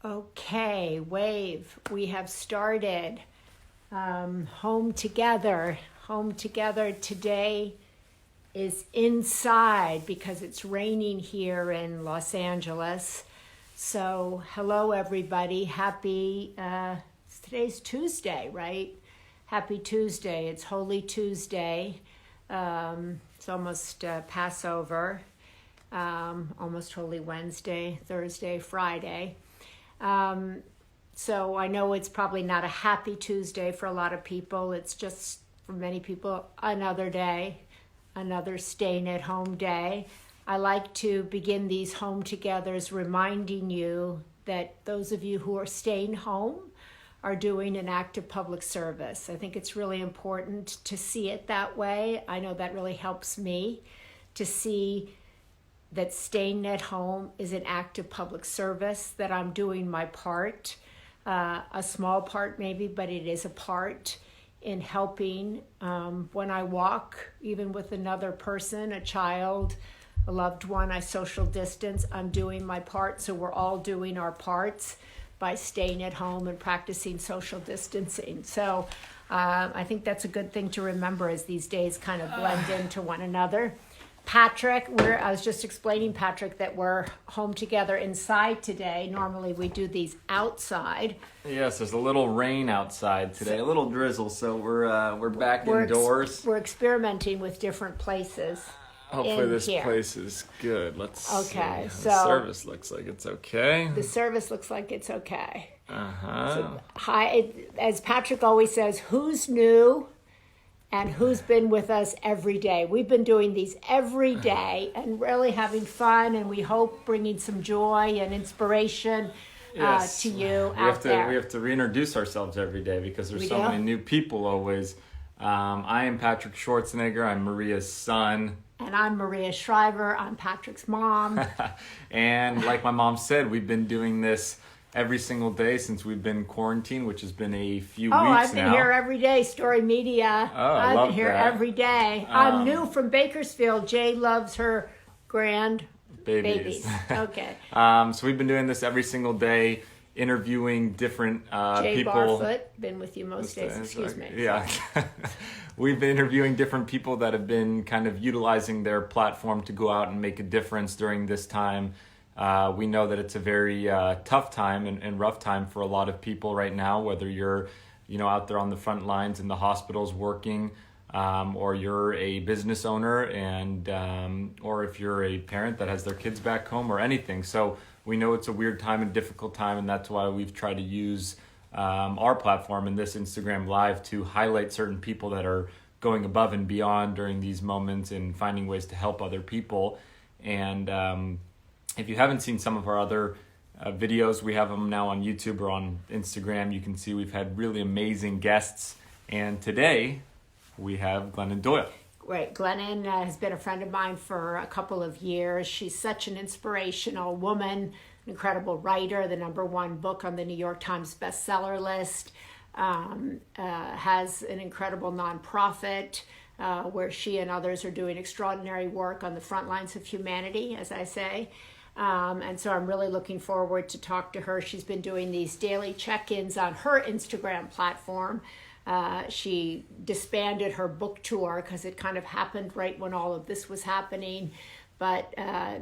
Okay, Wave, we have started Home Together. Home Together today is inside because it's raining here in Los Angeles. So hello everybody, today's Tuesday, right? Happy Tuesday, it's Holi Tuesday. It's almost Passover, almost Holy Wednesday, Thursday, Friday. So I know it's probably not a happy Tuesday for a lot of people. It's just, for many people, another day, another staying at home day. I like to begin these home togethers reminding you that those of you who are staying home are doing an act of public service. I think it's really important to see it that way. I know that really helps me to see that staying at home is an act of public service, that I'm doing my part, a small part maybe, but it is a part in helping when I walk, even with another person, a child, a loved one, I social distance, I'm doing my part. So we're all doing our parts by staying at home and practicing social distancing. So I think that's a good thing to remember as these days kind of blend into one another. Patrick, I was just explaining, Patrick, that we're home together inside today. Normally we do these outside. Yes, there's a little rain outside today, a little drizzle, so we're back indoors. We're experimenting with different places. Hopefully this place is good. Let's see. So the service looks like it's okay. The service looks like it's okay. Uh-huh. So, hi, as Patrick always says, who's new? And who's been with us every day. We've been doing these every day and really having fun, and we hope bringing some joy and inspiration to you out there. We have to reintroduce ourselves every day because there's so many new people always. I am Patrick Schwarzenegger. I'm Maria's son. And I'm Maria Shriver. I'm Patrick's mom. And like my mom said, we've been doing this every single day since we've been quarantined, which has been a few weeks now. I've been here every day, Story Media. I've been here every day. I'm new from Bakersfield. Jay loves her grand babies. Okay. So we've been doing this every single day, interviewing different Jay people. Barfoot, been with you most days. Excuse me. Yeah. We've been interviewing different people that have been kind of utilizing their platform to go out and make a difference during this time. We know that it's a very tough time and rough time for a lot of people right now, whether you're, out there on the front lines in the hospitals working, or you're a business owner or if you're a parent that has their kids back home or anything. So we know it's a weird time and difficult time, and that's why we've tried to use our platform and this Instagram Live to highlight certain people that are going above and beyond during these moments and finding ways to help other people. And if you haven't seen some of our other videos, we have them now on YouTube or on Instagram. You can see we've had really amazing guests. And today we have Glennon Doyle. Right. Glennon has been a friend of mine for a couple of years. She's such an inspirational woman, an incredible writer, the #1 book on the New York Times bestseller list, has an incredible nonprofit where she and others are doing extraordinary work on the front lines of humanity, as I say. And so I'm really looking forward to talk to her. She's been doing these daily check-ins on her Instagram platform. She disbanded her book tour because it kind of happened right when all of this was happening. But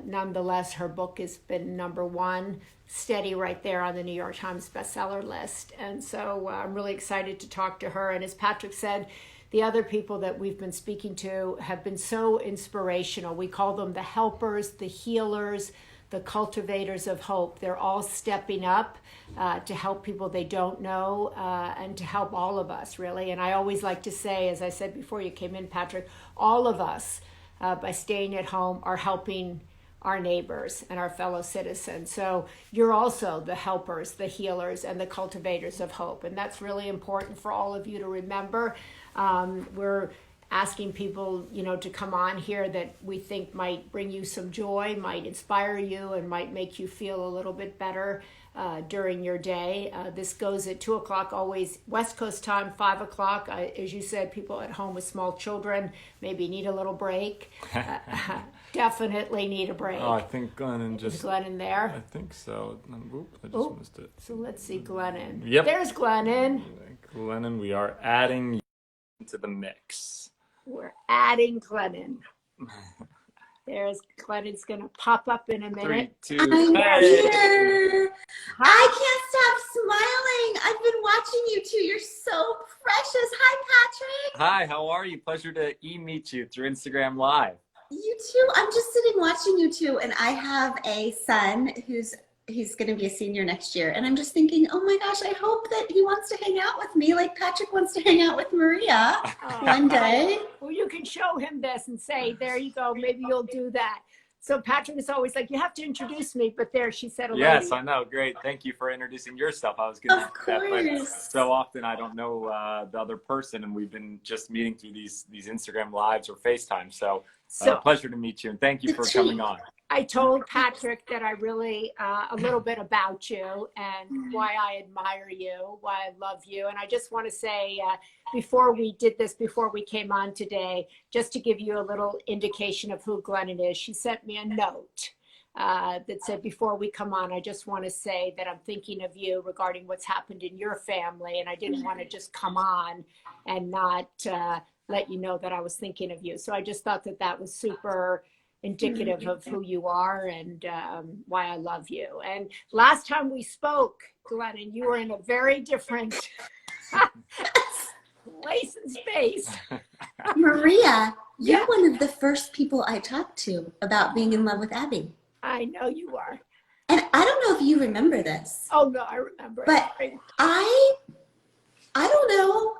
nonetheless, her book has been #1, steady right there on the New York Times bestseller list. And so I'm really excited to talk to her. And as Patrick said, the other people that we've been speaking to have been so inspirational. We call them the helpers, the healers, the cultivators of hope. They're all stepping up to help people they don't know and to help all of us, really. And I always like to say, as I said before you came in, Patrick, all of us, by staying at home, are helping our neighbors and our fellow citizens. So you're also the helpers, the healers, and the cultivators of hope. And that's really important for all of you to remember. We're asking people, to come on here that we think might bring you some joy, might inspire you, and might make you feel a little bit better during your day. This goes at 2 o'clock, always West Coast time, 5 o'clock. As you said, people at home with small children maybe need a little break. Definitely need a break. Oh, I think Glennon just... Is Glennon there? I think so. Oop, I just missed it. So let's see Glennon. Yep. There's Glennon. Glennon, we are adding you into the mix. We're adding Glennon. There's Glennon's going to pop up in a minute. 3, 2, I'm here. Hi. I can't stop smiling. I've been watching you two. You're so precious. Hi, Patrick. Hi, how are you? Pleasure to meet you through Instagram Live. You too. I'm just sitting watching you two, and I have a son he's going to be a senior next year, and I'm just thinking, oh my gosh, I hope that he wants to hang out with me like Patrick wants to hang out with Maria one day. Well, you can show him this and say, there you go, maybe you'll do that. So Patrick is always like, you have to introduce me, but there she said, yes, I know. Great. Thank you for introducing yourself. I was going to do that, but so often I don't know the other person, and we've been just meeting through these Instagram Lives or FaceTime. So pleasure to meet you, and thank you for coming on. I told Patrick that I really, a little bit about you and why I admire you, why I love you. And I just want to say, before we came on today, just to give you a little indication of who Glennon is, she sent me a note that said, before we come on, I just want to say that I'm thinking of you regarding what's happened in your family. And I didn't want to just come on and not let you know that I was thinking of you. So I just thought that was super indicative of who you are and why I love you. And last time we spoke, Glennon, you were in a very different place and space. Maria, you're one of the first people I talked to about being in love with Abby. I know you are. And I don't know if you remember this. Oh no, I remember. But I don't know.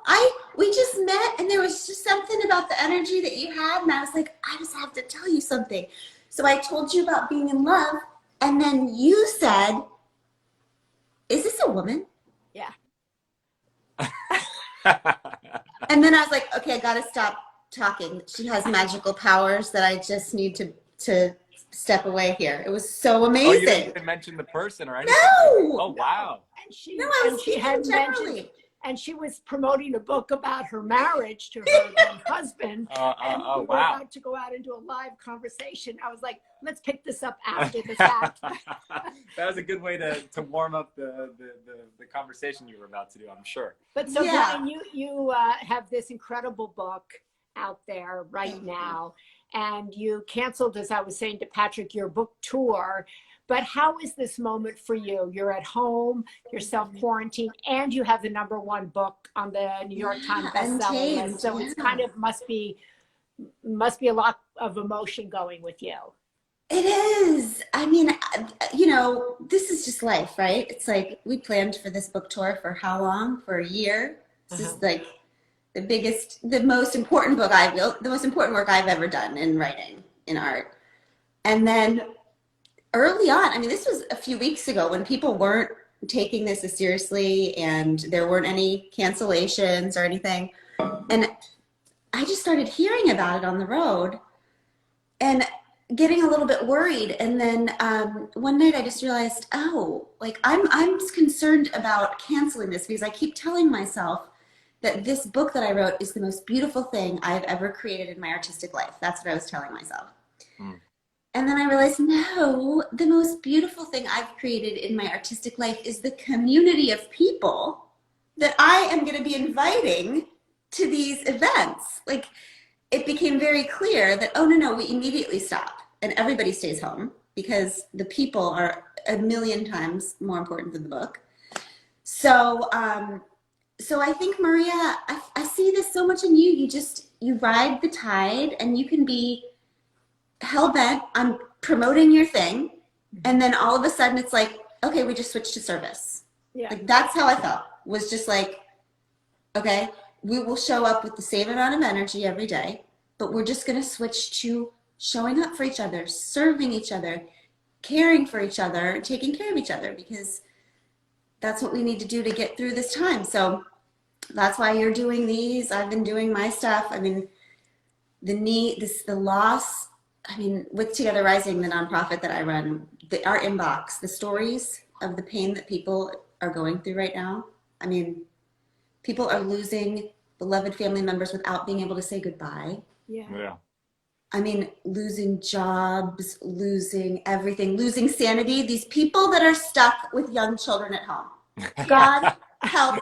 We just met, and there was just something about the energy that you had, and I was like, I just have to tell you something. So I told you about being in love, and then you said, is this a woman? Yeah. And then I was like, okay, I gotta stop talking. She has magical powers that I just need to step away here. It was so amazing. Oh, you didn't even mention the person or anything? No! Oh, wow. And she had mentioned, and she was promoting a book about her marriage to her husband. And we were about to go out into a live conversation. I was like, let's pick this up after the fact. That was a good way to warm up the conversation you were about to do, I'm sure. But so Glennon, you have this incredible book out there right now, and you canceled, as I was saying to Patrick, your book tour. But how is this moment for you? You're at home, you're self-quarantined, and you have the #1 book on the New York Times bestseller list. So it's kind of must be a lot of emotion going with you. It is. I mean, you know, this is just life, right? It's like we planned for this book tour for how long? For a year. This is like the most important book I've built, the most important work I've ever done in writing, in art. And then early on, I mean, this was a few weeks ago when people weren't taking this as seriously and there weren't any cancellations or anything. And I just started hearing about it on the road and getting a little bit worried. And then one night I just realized, oh, like I'm concerned about canceling this because I keep telling myself that this book that I wrote is the most beautiful thing I've ever created in my artistic life. That's what I was telling myself. And then I realized, no, the most beautiful thing I've created in my artistic life is the community of people that I am going to be inviting to these events. Like, it became very clear that, oh, no, we immediately stop and everybody stays home because the people are a million times more important than the book. So, so I think, Maria, I see this so much in you. You ride the tide and you can be hell-bent on promoting your thing, and then all of a sudden it's like, okay, we just switched to service. Like, that's how I felt, was just like, okay, we will show up with the same amount of energy every day, but we're just going to switch to showing up for each other, serving each other, caring for each other, taking care of each other, because that's what we need to do to get through this time. So that's why you're doing these. I've been doing my stuff. I mean, the loss, I mean, with Together Rising, the nonprofit that I run, our inbox, the stories of the pain that people are going through right now. I mean, people are losing beloved family members without being able to say goodbye. Yeah. I mean, losing jobs, losing everything, losing sanity. These people that are stuck with young children at home. God help.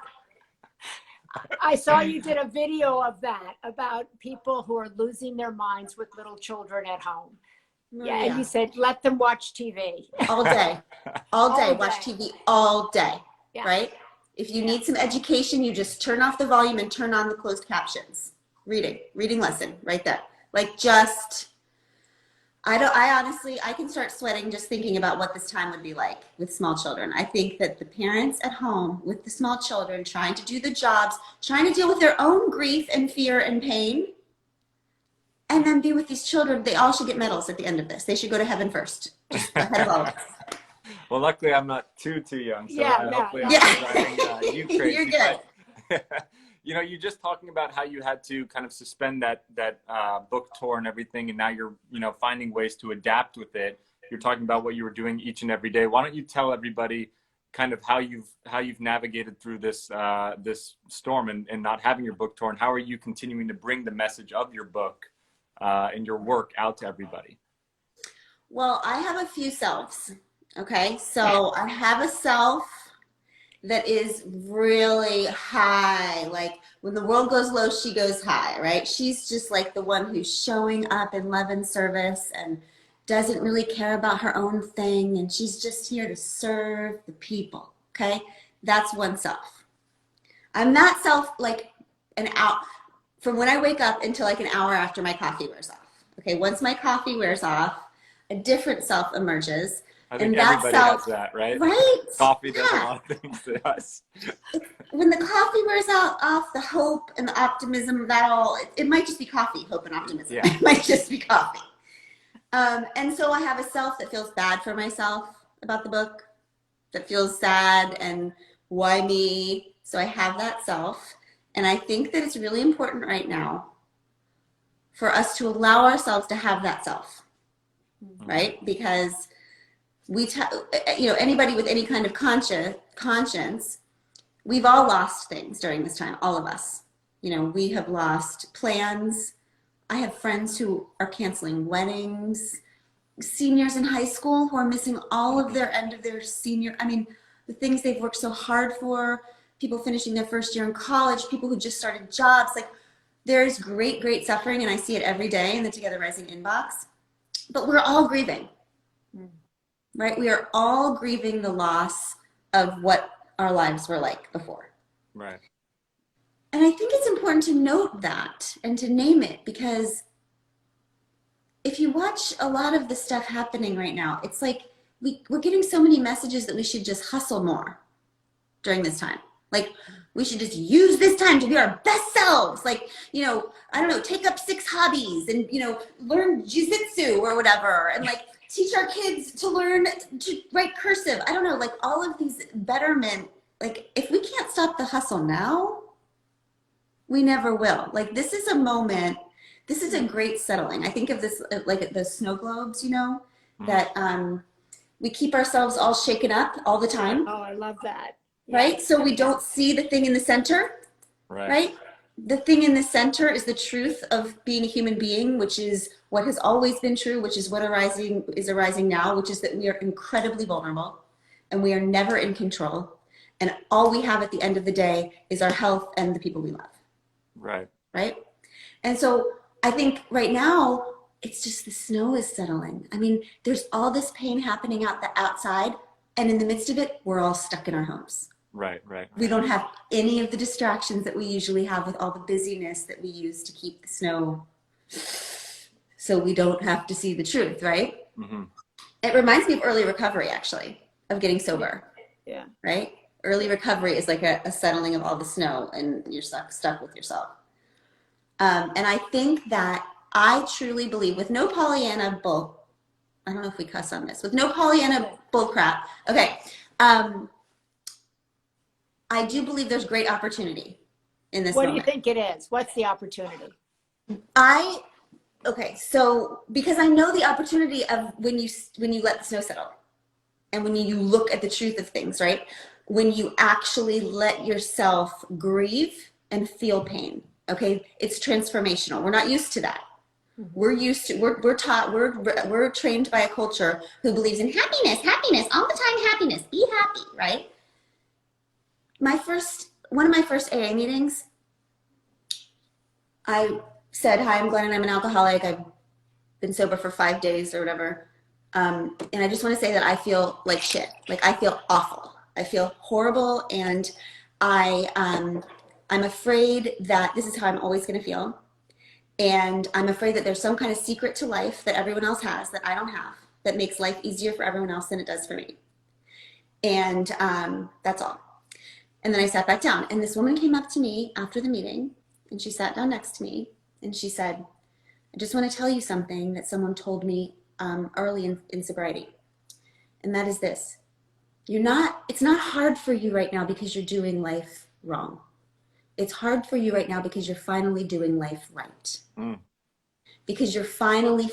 I saw you did a video of that, about people who are losing their minds with little children at home. Yeah, and you said, let them watch TV. All day. All day. All Watch day. TV all day. Yeah. Right? If you need some education, you just turn off the volume and turn on the closed captions. Reading lesson right there. Like, just, I honestly, I can start sweating just thinking about what this time would be like with small children. I think that the parents at home with the small children trying to do the jobs, trying to deal with their own grief and fear and pain, and then be with these children, they all should get medals at the end of this. They should go to heaven first, just ahead of all of us. Well, luckily I'm not too young, so hopefully I'm not driving you crazy. You're good. But, you know, you're just talking about how you had to kind of suspend that book tour and everything, and now you're, you know, finding ways to adapt with it. You're talking about what you were doing each and every day. Why don't you tell everybody kind of how you've navigated through this this storm and not having your book tour, and how are you continuing to bring the message of your book and your work out to everybody? Well, I have a few selves. Okay, so I have a self that is really high. Like, when the world goes low, she goes high, right? She's just like the one who's showing up in love and service and doesn't really care about her own thing. And she's just here to serve the people. Okay, that's one self. I'm that self like an hour from when I wake up until like an hour after my coffee wears off. Okay, once my coffee wears off, a different self emerges. I think and everybody has that, right? Right? Coffee does a lot of things to us. When the coffee wears off, the hope and the optimism, it might just be coffee, hope and optimism. Yeah. It might just be coffee. And so I have a self that feels bad for myself about the book, that feels sad and why me? So I have that self. And I think that it's really important right now for us to allow ourselves to have that self, right? Because anybody with any kind of conscience, we've all lost things during this time, all of us. You know, we have lost plans. I have friends who are canceling weddings, seniors in high school who are missing all of their end of their the things they've worked so hard for, people finishing their first year in college, people who just started jobs. Like, there's great, great suffering, and I see it every day in the Together Rising inbox. But we're all grieving. Right? We are all grieving the loss of what our lives were like before. Right. And I think it's important to note that and to name it, because if you watch a lot of the stuff happening right now, it's like we're getting so many messages that we should just hustle more during this time. Like, we should just use this time to be our best selves. Like, you know, I don't know, take up 6 hobbies and, you know, learn jujitsu or whatever. And like, teach our kids to learn to write cursive. I don't know, like all of these betterment. Like, if we can't stop the hustle now, we never will. Like, this is a moment, this is a great settling. I think of this like the snow globes, you know, that we keep ourselves all shaken up all the time. Oh, I love that. Right? So we don't see the thing in the center, right? The thing in the center is the truth of being a human being, which is what has always been true, which is what is arising now, which is that we are incredibly vulnerable and we are never in control. And all we have at the end of the day is our health and the people we love. Right. Right? And so I think right now, it's just the snow is settling. I mean, there's all this pain happening outside, and in the midst of it, we're all stuck in our homes. Right. We don't have any of the distractions that we usually have with all the busyness that we use to keep the snow, so we don't have to see the truth, right? Mm-hmm. It reminds me of early recovery, actually, of getting sober. Yeah. Right? Early recovery is like a settling of all the snow, and you're stuck with yourself. And I think that I truly believe, with no Pollyanna bull, I don't know if we cuss on this, with no Pollyanna bull crap. Okay. I do believe there's great opportunity in this moment. What do you think it is? What's the opportunity? Okay, so because I know the opportunity of when you let the snow settle, and when you look at the truth of things, right? When you actually let yourself grieve and feel pain, okay? It's transformational. We're not used to that. We're taught, we're trained by a culture who believes in happiness, all the time, happiness, be happy, right? One of my first AA meetings, I said, hi, I'm Glennon, I'm an alcoholic. I've been sober for 5 days or whatever. And I just want to say that I feel like shit. Like I feel awful. I feel horrible. And I'm afraid that this is how I'm always going to feel. And I'm afraid that there's some kind of secret to life that everyone else has that I don't have, that makes life easier for everyone else than it does for me. And that's all. And then I sat back down, and this woman came up to me after the meeting, and she sat down next to me, and she said, I just want to tell you something that someone told me early in sobriety. And that is this. It's not hard for you right now because you're doing life wrong. It's hard for you right now because you're finally doing life right. Because you're finally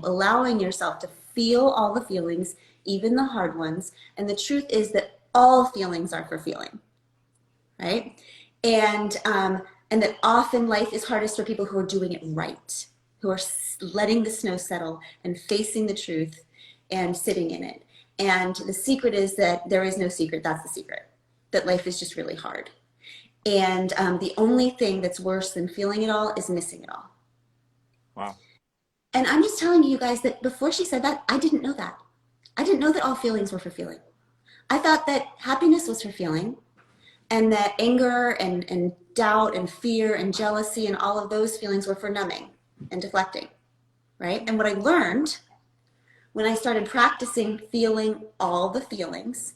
allowing yourself to feel all the feelings, even the hard ones. And the truth is that all feelings are for feeling, right? And that often life is hardest for people who are doing it right, who are letting the snow settle and facing the truth and sitting in it. And the secret is that there is no secret. That's the secret, that life is just really hard. And the only thing that's worse than feeling it all is missing it all. Wow. And I'm just telling you guys that before she said that, I didn't know that. I didn't know that all feelings were for feeling. I thought that happiness was for feeling, and that anger and doubt and fear and jealousy and all of those feelings were for numbing and deflecting, right? And what I learned when I started practicing feeling all the feelings,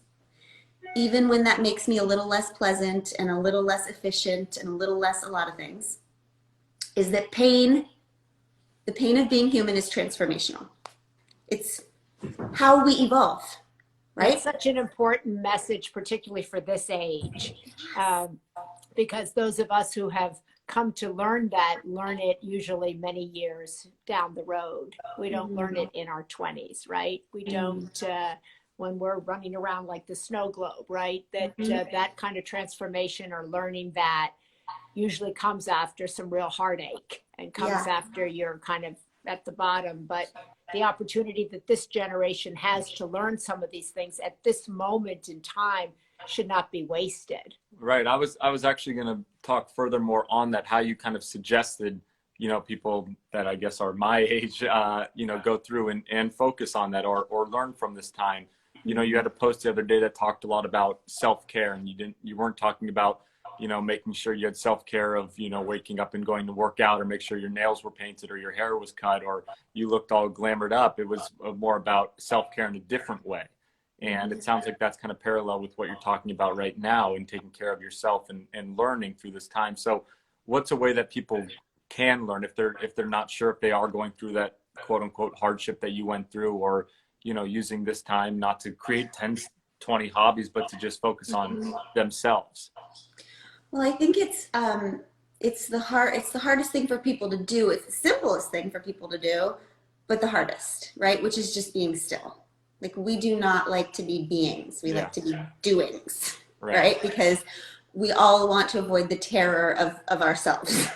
even when that makes me a little less pleasant and a little less efficient and a little less a lot of things, is that the pain of being human is transformational. It's how we evolve, right? It's such an important message, particularly for this age, because those of us who have come to learn it usually many years down the road. We don't learn it in our 20s, right? We don't when we're running around like the snow globe, right? That that kind of transformation or learning that usually comes after some real heartache and comes after you're kind of at the bottom. But the opportunity that this generation has to learn some of these things at this moment in time should not be wasted. Right. I was actually going to talk furthermore on that, how you kind of suggested, people that I guess are my age, go through and focus on that or learn from this time. You had a post the other day that talked a lot about self-care, and you weren't talking about, making sure you had self-care of, waking up and going to work out, or make sure your nails were painted or your hair was cut or you looked all glamored up. It was more about self-care in a different way. And it sounds like that's kind of parallel with what you're talking about right now, and taking care of yourself and learning through this time. So what's a way that people can learn if they're not sure if they are going through that quote unquote hardship that you went through, or, using this time not to create 10, 20 hobbies, but to just focus on themselves? Well, I think it's the hardest thing for people to do. It's the simplest thing for people to do, but the hardest, right? Which is just being still. Like, we do not like to be beings. We like to be doings, right? Because we all want to avoid the terror of ourselves,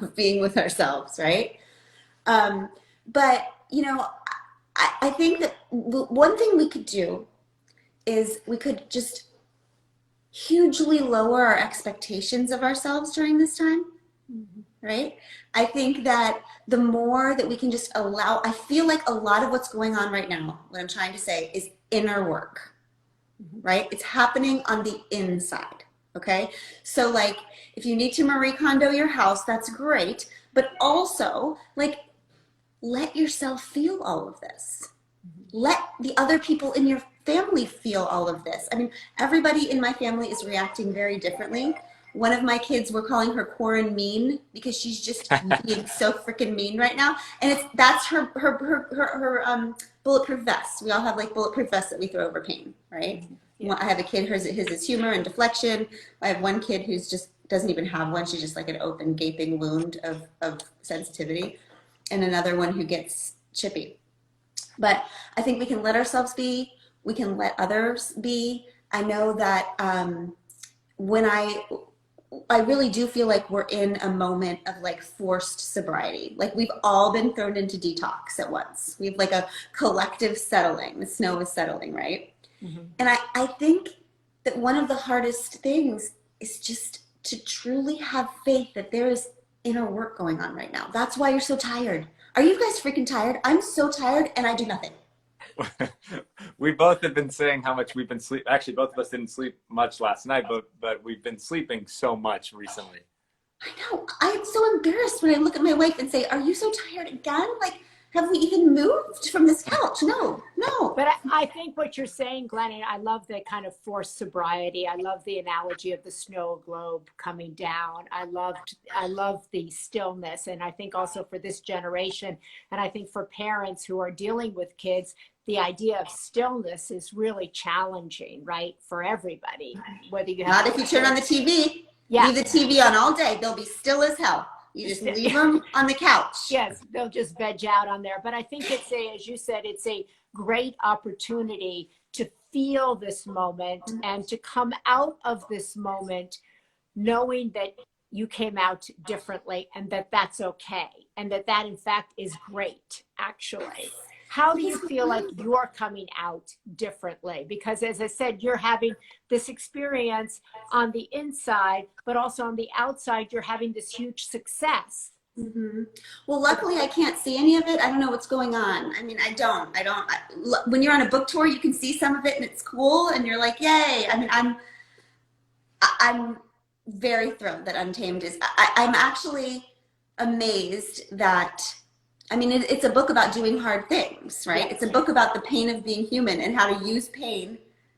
of being with ourselves, right? But, I think that one thing we could do is we could just hugely lower our expectations of ourselves during this time, right? I think that the more that we can just allow, I feel like a lot of what's going on right now, what I'm trying to say, is inner work, right? It's happening on the inside, okay? So like, if you need to Marie Kondo your house, that's great, but also like, let yourself feel all of this. Let the other people in your family feel all of this. I mean, everybody in my family is reacting very differently. One of my kids, we're calling her Corin Mean because she's just being so freaking mean right now. And that's her bulletproof vest. We all have like bulletproof vests that we throw over pain, right? Yeah. I have a kid, his is humor and deflection. I have one kid who's just doesn't even have one. She's just like an open gaping wound of sensitivity. And another one who gets chippy. But I think we can let ourselves be we can let others be. I know that when I really do feel like we're in a moment of like forced sobriety. Like we've all been thrown into detox at once. We have like a collective settling. The snow is settling, right? Mm-hmm. And I think that one of the hardest things is just to truly have faith that there is inner work going on right now. That's why you're so tired. Are you guys freaking tired? I'm so tired and I do nothing. We both have been saying how much we've been sleep. Actually, both of us didn't sleep much last night, but we've been sleeping so much recently. I know. I'm so embarrassed when I look at my wife and say, "Are you so tired again? Like, have we even moved from this couch?" No. But I think what you're saying, Glennon, I love the kind of forced sobriety. I love the analogy of the snow globe coming down. I love the stillness. And I think also for this generation, and I think for parents who are dealing with kids, the idea of stillness is really challenging, right? For everybody, whether you have. Not if you turn on the TV. Yeah. Leave the TV on all day. They'll be still as hell. You just leave them on the couch. Yes, they'll just veg out on there. But I think as you said, it's a great opportunity to feel this moment and to come out of this moment knowing that you came out differently and that that's okay. And that in fact is great, actually. How do you feel like you're coming out differently? Because as I said, you're having this experience on the inside, but also on the outside, you're having this huge success. Mm-hmm. Well, luckily I can't see any of it. I don't know what's going on. I mean, I don't, when you're on a book tour, you can see some of it and it's cool. And you're like, yay. I mean, I'm very thrilled that Untamed is, I'm actually amazed that, I mean, it's a book about doing hard things, right? It's a book about the pain of being human and how to use pain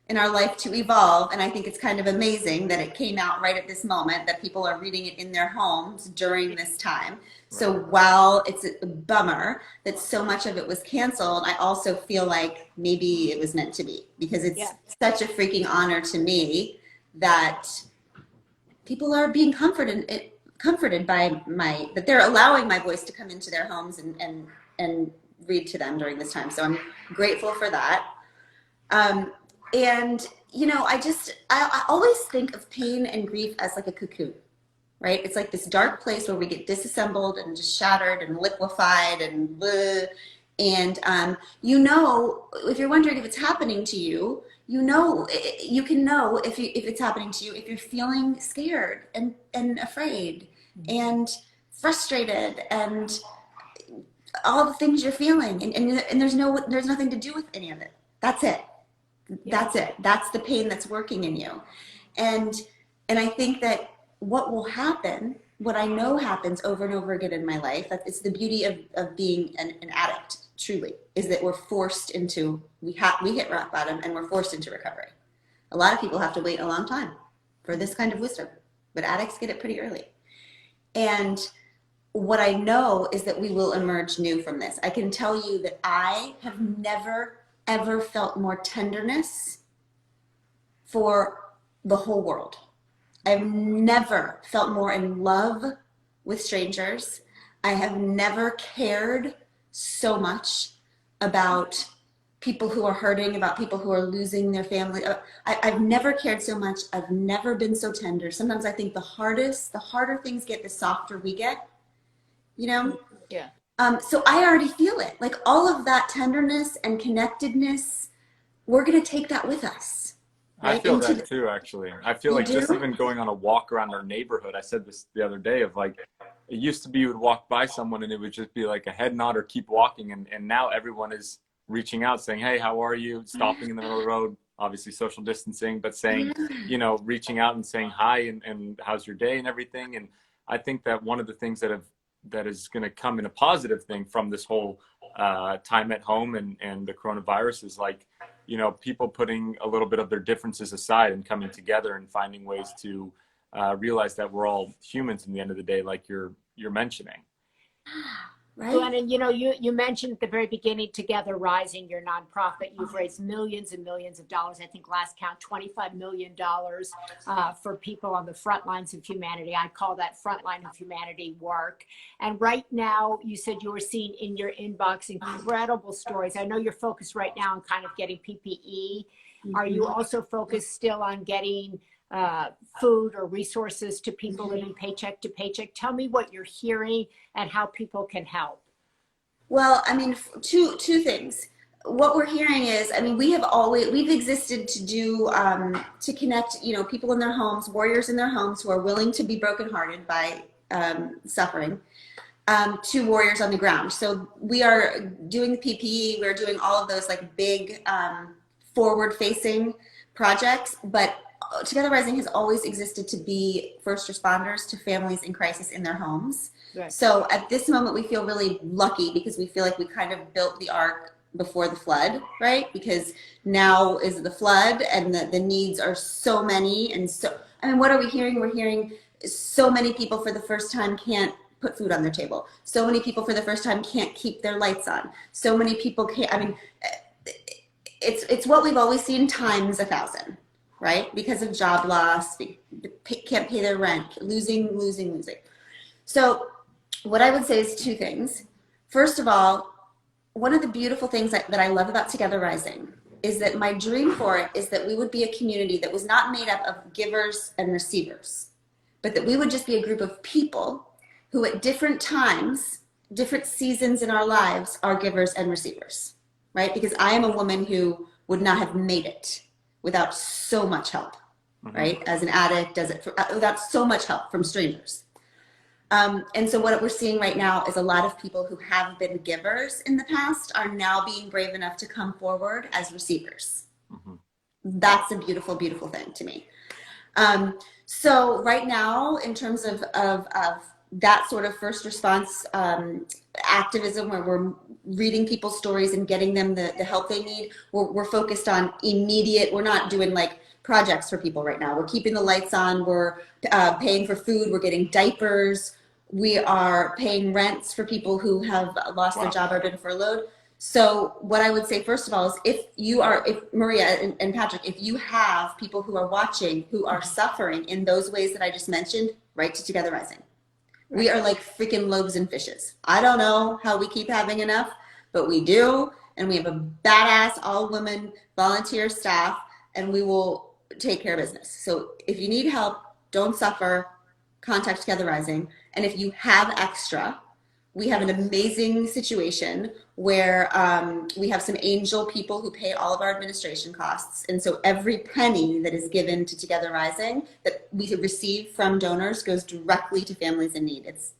in our life to evolve. And I think it's kind of amazing that it came out right at this moment, that people are reading it in their homes during this time. So while it's a bummer that so much of it was canceled, I also feel like maybe it was meant to be, because it's such a freaking honor to me that people are being comforted by that they're allowing my voice to come into their homes and read to them during this time. So I'm grateful for that. And, you know, I always think of pain and grief as like a cocoon, right? It's like this dark place where we get disassembled and just shattered and liquefied and bleh. And, you know, if you're wondering if it's happening to you, you know, you can know if it's happening to you, if you're feeling scared and afraid and frustrated and all the things you're feeling. And there's nothing to do with any of it. That's it. That's it. That's the pain that's working in you. And I think that what will happen, what I know happens over and over again in my life, that it's the beauty of being an addict, truly, is that we're forced into, we hit rock bottom and we're forced into recovery. A lot of people have to wait a long time for this kind of wisdom, but addicts get it pretty early. And what I know is that we will emerge new from this. I can tell you that I have never, ever felt more tenderness for the whole world. I've never felt more in love with strangers. I have never cared so much about people who are hurting, about people who are losing their family. I've never cared so much. I've never been so tender. Sometimes I think the harder things get, the softer we get, you know? Yeah. So I already feel it. Like all of that tenderness and connectedness, we're going to take that with us. Right? I feel that too, actually. I feel like just do? even going on a walk around our neighborhood, I said this the other day, of like, it used to be you would walk by someone and it would just be like a head nod or keep walking. And now everyone is reaching out saying, hey, how are you? Stopping in the middle of the road, obviously social distancing, but saying, you know, reaching out and saying hi and how's your day and everything. And I think that one of the things that is going to come in a positive thing from this whole time at home and the coronavirus is like, you know, people putting a little bit of their differences aside and coming together and finding ways to realize that we're all humans in the end of the day, like you're mentioning. right? Glennon, you mentioned at the very beginning, Together Rising, your nonprofit, you've raised millions and millions of dollars. I think last count, $25 million for people on the front lines of humanity. I call that frontline of humanity work. And right now, you said you were seeing in your inbox incredible stories. I know you're focused right now on kind of getting PPE. Are you also focused still on getting food or resources to people living paycheck to paycheck? Tell me what you're hearing and how people can help. Well, I mean, two things. What we're hearing is, I mean, we've existed to do, to connect, people in their homes, warriors in their homes who are willing to be brokenhearted by suffering, to warriors on the ground. So we are doing the PPE, we're doing all of those like big forward-facing projects, but Together Rising has always existed to be first responders to families in crisis in their homes. Right. So at this moment, we feel really lucky because we feel like we kind of built the ark before the flood, right? Because now is the flood and the needs are so many. And so, I mean, what are we hearing? We're hearing so many people for the first time can't put food on their table. So many people for the first time can't keep their lights on. So many people can't, I mean, it's what we've always seen times 1,000. Right? Because of job loss, can't pay their rent, losing. So what I would say is two things. First of all, one of the beautiful things that I love about Together Rising is that my dream for it is that we would be a community that was not made up of givers and receivers, but that we would just be a group of people who at different times, different seasons in our lives are givers and receivers, right? Because I am a woman who would not have made it without so much help, right? As an addict, without so much help from strangers. And so what we're seeing right now is a lot of people who have been givers in the past are now being brave enough to come forward as receivers. That's a beautiful, beautiful thing to me. So right now, in terms of that sort of first response activism where we're reading people's stories and getting them the help they need, we're focused on immediate, we're not doing like projects for people right now. We're keeping the lights on, we're paying for food, we're getting diapers, we are paying rents for people who have lost their job or been furloughed. So what I would say, first of all, is if Maria and Patrick, if you have people who are watching, who are suffering in those ways that I just mentioned, write to Together Rising. We are like freaking loaves and fishes. I don't know how we keep having enough, but we do. And we have a badass all women volunteer staff and we will take care of business. So if you need help, don't suffer, contact Together Rising. And if you have extra, we have an amazing situation where we have some angel people who pay all of our administration costs. And so every penny that is given to Together Rising that we receive from donors goes directly to families in need. That's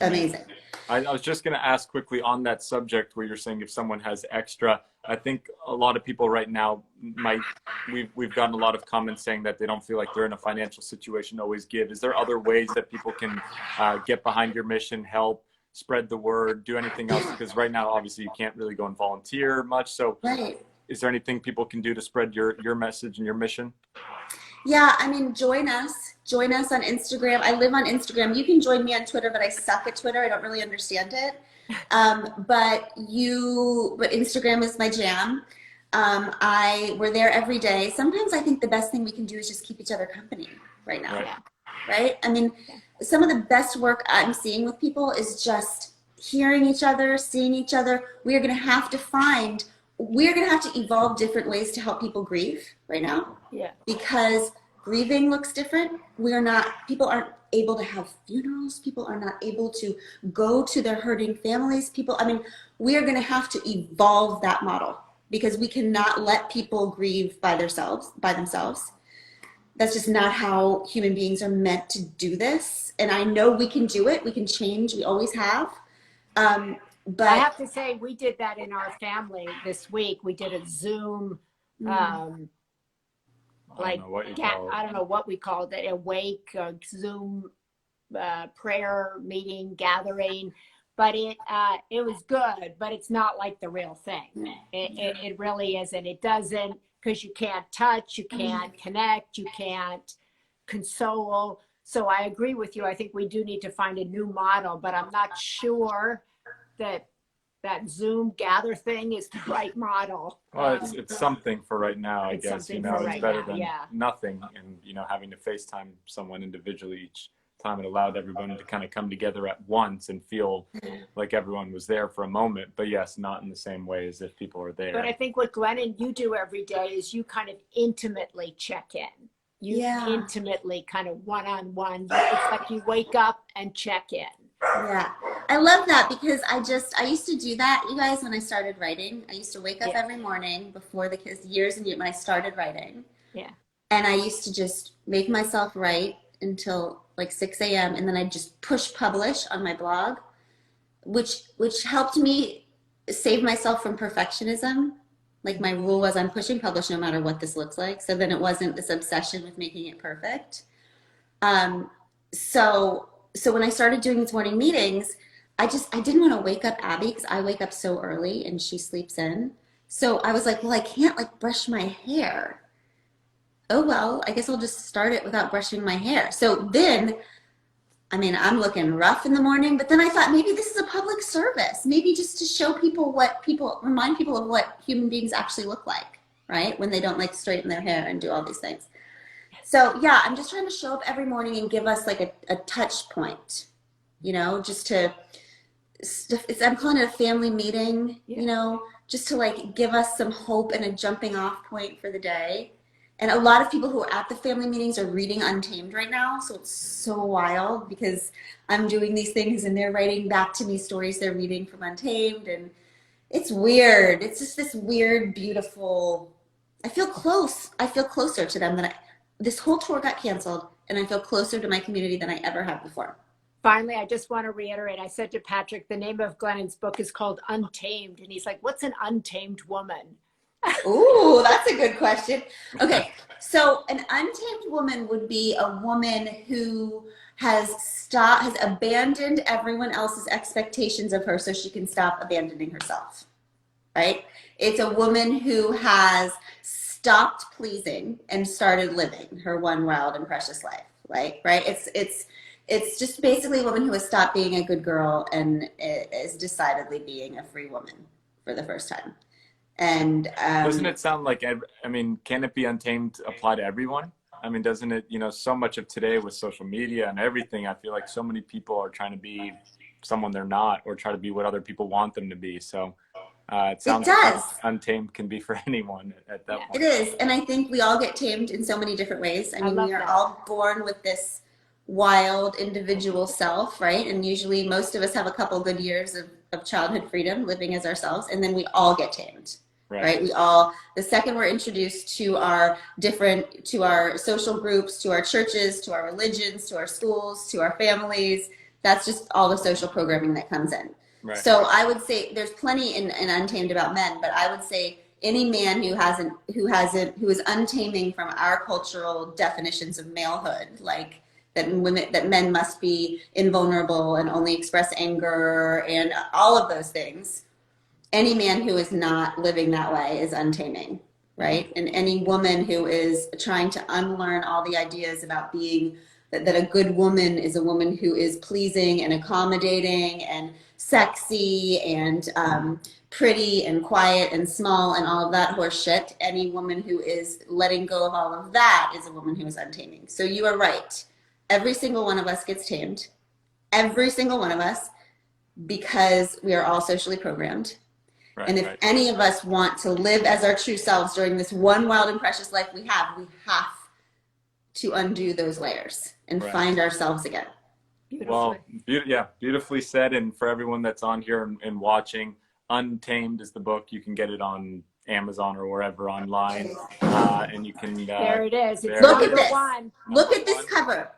amazing. I was just going to ask quickly on that subject where you're saying if someone has extra, I think a lot of people right now we've gotten a lot of comments saying that they don't feel like they're in a financial situation to always give. Is there other ways that people can get behind your mission, help, spread the word, do anything else? Because right now, obviously, you can't really go and volunteer much. So Is there anything people can do to spread your message and your mission? Yeah, I mean, join us on Instagram. I live on Instagram. You can join me on Twitter, but I suck at Twitter. I don't really understand it. But Instagram is my jam. We're there every day. Sometimes I think the best thing we can do is just keep each other company right now. Right? I mean, some of the best work I'm seeing with people is just hearing each other, seeing each other. We're going to have to evolve different ways to help people grieve right now. Yeah. Because grieving looks different. People aren't able to have funerals. People are not able to go to their hurting families. We are going to have to evolve that model because we cannot let people grieve by themselves. That's just not how human beings are meant to do this. And I know we can do it. We can change. We always have. But I have to say, we did that in our family this week. We did a Zoom, I don't know what we called it, a wake, Zoom prayer meeting, gathering. But it was good, but it's not like the real thing. It really isn't. It doesn't, because you can't touch, you can't connect, you can't console. So I agree with you. I think we do need to find a new model, but I'm not sure that Zoom gather thing is the right model. Well, it's something for right now, I It's guess. something You know, for it's right better now, than yeah. nothing, and you know, having to FaceTime someone individually each time. It allowed everyone to kind of come together at once and feel like everyone was there for a moment. But yes, not in the same way as if people are there. But I think what Glennon you do every day is you kind of intimately check in. You Yeah. intimately kind of one-on-one. It's like you wake up and check in. Yeah. I love that because I used to do that, you guys, when I started writing. I used to wake up Yeah. every morning before the kids, years and years, when I started writing. Yeah. And I used to just make myself write until like 6 a.m. and then I'd just push publish on my blog, which helped me save myself from perfectionism. Like my rule was I'm pushing publish no matter what this looks like. So then it wasn't this obsession with making it perfect. So when I started doing these morning meetings, I didn't want to wake up Abby because I wake up so early and she sleeps in. So I was like, well, I can't like brush my hair. Oh, well, I guess I'll just start it without brushing my hair. So then, I mean, I'm looking rough in the morning, but then I thought maybe this is a public service, maybe just to show people remind people of what human beings actually look like, right? When they don't like straighten their hair and do all these things. So yeah, I'm just trying to show up every morning and give us like a touch point, you know, I'm calling it a family meeting, you know, just to like give us some hope and a jumping off point for the day. And a lot of people who are at the family meetings are reading Untamed right now. So it's so wild because I'm doing these things and they're writing back to me stories they're reading from Untamed. And it's weird. It's just this weird, beautiful, I feel close. I feel closer to them this whole tour got canceled and I feel closer to my community than I ever have before. Finally, I just want to reiterate, I said to Patrick, the name of Glennon's book is called Untamed. And he's like, what's an untamed woman? Ooh, that's a good question. Okay, so an untamed woman would be a woman who has abandoned everyone else's expectations of her so she can stop abandoning herself, right? It's a woman who has stopped pleasing and started living her one wild and precious life, right? It's just basically a woman who has stopped being a good girl and is decidedly being a free woman for the first time. And doesn't it sound like, I mean, can it be untamed apply to everyone? I mean, doesn't it, you know, so much of today with social media and everything, I feel like so many people are trying to be someone they're not or try to be what other people want them to be. So it sounds like untamed can be for anyone at that point. It is. And I think we all get tamed in so many different ways. I mean, we are all born with this wild individual self, right? And usually most of us have a couple good years of childhood freedom living as ourselves, and then we all get tamed. Right? The second we're introduced to our social groups, to our churches, to our religions, to our schools, to our families, that's just all the social programming that comes in. Right. So I would say there's plenty in Untamed about men, but I would say any man who is untaming from our cultural definitions of malehood, like that men must be invulnerable and only express anger and all of those things. Any man who is not living that way is untaming, right? And any woman who is trying to unlearn all the ideas about being that a good woman is a woman who is pleasing and accommodating and sexy and pretty and quiet and small and all of that horse shit. Any woman who is letting go of all of that is a woman who is untaming. So you are right. Every single one of us gets tamed. Every single one of us, because we are all socially programmed. Right, and if any of us want to live as our true selves during this one wild and precious life we have to undo those layers and find ourselves again. Well, beautifully said. And for everyone that's on here and watching, Untamed is the book. You can get it on Amazon or wherever online. And you can... there it is. Look at this. Look at this cover.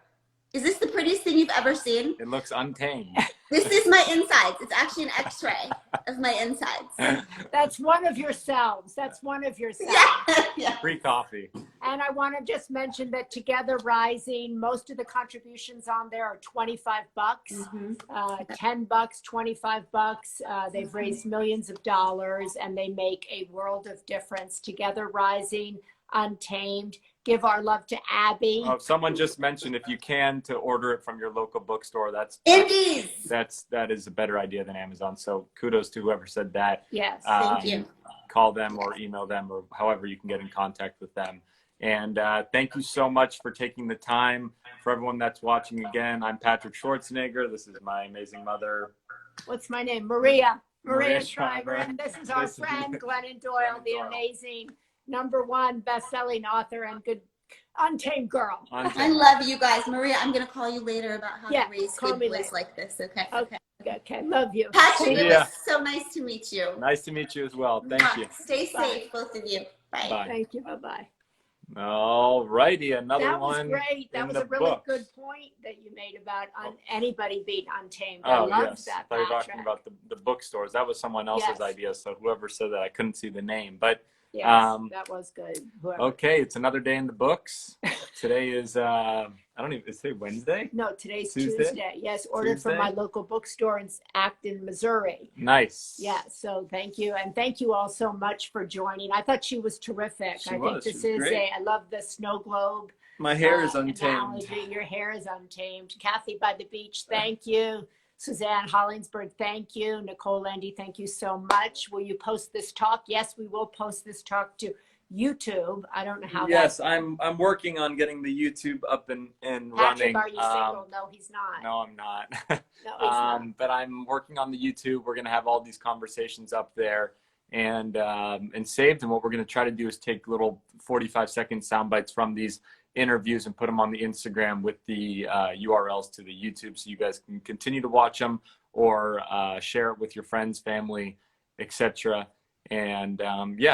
Is this the prettiest thing you've ever seen? It looks untamed. This is my insides. It's actually an x-ray of my insides. That's one of your selves. That's one of your selves. Yeah. Free coffee. And I want to just mention that Together Rising, most of the contributions on there are $25, $10, $25. They've raised millions of dollars and they make a world of difference. Together Rising, Untamed. give our love to Abby. Oh, someone just mentioned if you can to order it from your local bookstore. Indies. That is a better idea than Amazon. So kudos to whoever said that. Yes. Thank you. Call them or email them or however you can get in contact with them. And thank you so much for taking the time. For everyone that's watching again, I'm Patrick Schwarzenegger. This is my amazing mother. What's my name? Maria Maria Shriver. And this is our friend, Glennon Doyle, the amazing #1 best-selling author and good untamed girl. I love you guys. Maria, I'm going to call you later about how to raise call good me boys later. like this, okay? Okay, love you. Patrick, it was so nice to meet you. Nice to meet you as well. Thank you. Stay safe, both of you. Bye. Bye. Thank you. Bye-bye. All righty, another one. That was great. That was a really good point that you made about anybody being untamed. I loved that. I thought you were talking about the bookstores. That was someone else's idea, so whoever said that, I couldn't see the name. But yes, that was good. Whoever. Okay, it's another day in the books. Today is is today Wednesday? No, today's Tuesday. Yes, ordered from my local bookstore in Acton, Missouri. Nice. Yeah, so thank you. And thank you all so much for joining. I thought she was terrific. I think this is I love the snow globe. My hair is untamed. Analogy. Your hair is untamed. Kathy by the beach, thank you. Suzanne Hollingsburg, thank you. Nicole Landy, thank you so much. Will you post this talk? Yes, we will post this talk to YouTube. I don't know how. Yes, I'm working on getting the YouTube up and Patrick, running. are you single? No, he's not. No, I'm not. No, he's not. But I'm working on the YouTube. We're gonna have all these conversations up there and saved. And what we're gonna try to do is take little 45-second sound bites from these interviews and put them on the Instagram with the URLs to the YouTube, so you guys can continue to watch them or share it with your friends, family, etc. And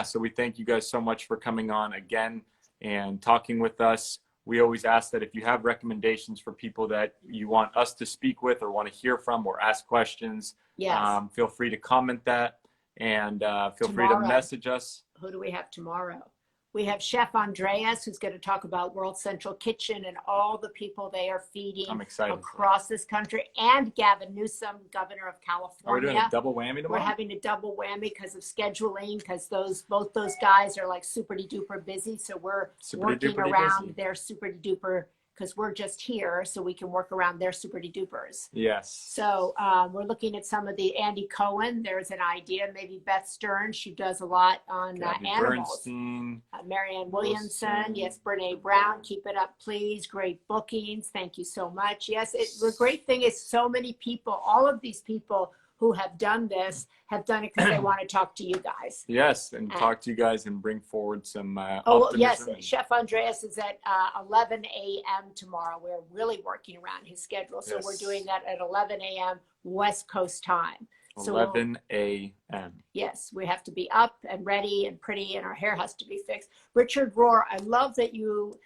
so we thank you guys so much for coming on again and talking with us. We always ask that if you have recommendations for people that you want us to speak with or want to hear from or ask questions, feel free to comment that and feel free to message us. Who do we have tomorrow? We have Chef Andreas, who's going to talk about World Central Kitchen and all the people they are feeding across this country, and Gavin Newsom, governor of California. We're doing a double whammy tomorrow? We're having a double whammy because of scheduling, because both those guys are like super duper busy. So we're working around their super duper, because we're just here, so we can work around their super dupers. Yes. So we're looking at some of the Andy Cohen. There's an idea, maybe Beth Stern. She does a lot on animals. Bernstein. Marianne Williamson. Yes, Brene Brown. Keep it up, please. Great bookings. Thank you so much. Yes, the great thing is so many people, all of these people who have done this have done it because they want to talk to you guys. Yes, and talk to you guys and bring forward some optimism. Yes, Chef Andreas is at 11 a.m. tomorrow. We're really working around his schedule. So we're doing that at 11 a.m. West Coast time. 11 a.m. Yes, we have to be up and ready and pretty, and our hair has to be fixed. Richard Rohr, I love that you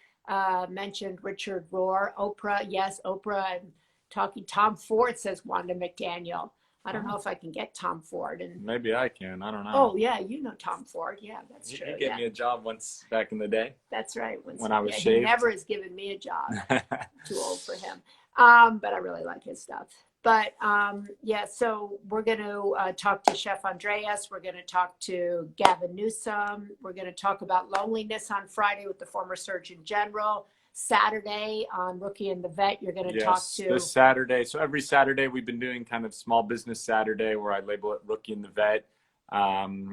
mentioned Richard Rohr. Oprah, yes, Oprah. And talking Tom Ford, says Wanda McDaniel. I don't know if I can get Tom Ford. And maybe I can. I don't know. Oh, yeah. You know Tom Ford. Yeah, that's true. He gave me a job once back in the day. That's right. When I was shaved. He never has given me a job. Too old for him. But I really like his stuff. But so we're going to talk to Chef Andreas. We're going to talk to Gavin Newsom. We're going to talk about loneliness on Friday with the former Surgeon General. Saturday on Rookie and the Vet, you're going to talk to this Saturday. So every Saturday we've been doing kind of Small Business Saturday, where I label it Rookie and the Vet.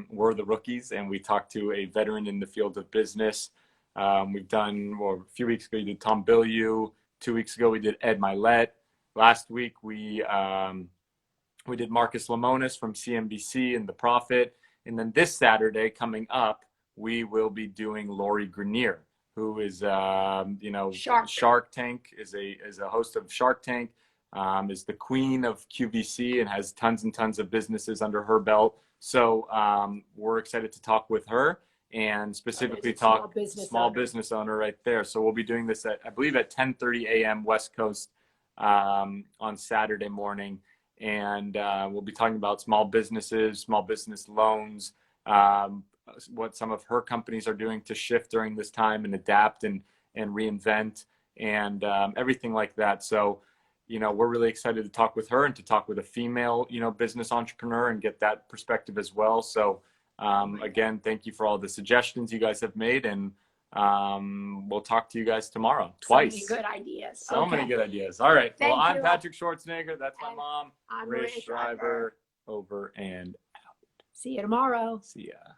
We're the rookies, and we talk to a veteran in the field of business. We've done, a few weeks ago we did Tom Bilyeu. 2 weeks ago we did Ed Milet. Last week we did Marcus Lemonis from CNBC and The Prophet. And then this Saturday coming up, we will be doing Lori Grenier, who is, Shark Tank, is a host of Shark Tank, is the queen of QVC and has tons and tons of businesses under her belt. So we're excited to talk with her and specifically talk small business owner right there. So we'll be doing this at, I believe, at 10:30 a.m. West Coast on Saturday morning. And we'll be talking about small businesses, small business loans, what some of her companies are doing to shift during this time and adapt and reinvent and everything like that. So, we're really excited to talk with her and to talk with a female, business entrepreneur and get that perspective as well. So again, thank you for all the suggestions you guys have made, and We'll talk to you guys tomorrow. Twice. So many good ideas. So many good ideas. All right. Well, Thank I'm you. Patrick Schwarzenegger. That's my And mom. I'm Maria Maria Shriver. Over and out. See you tomorrow. See ya.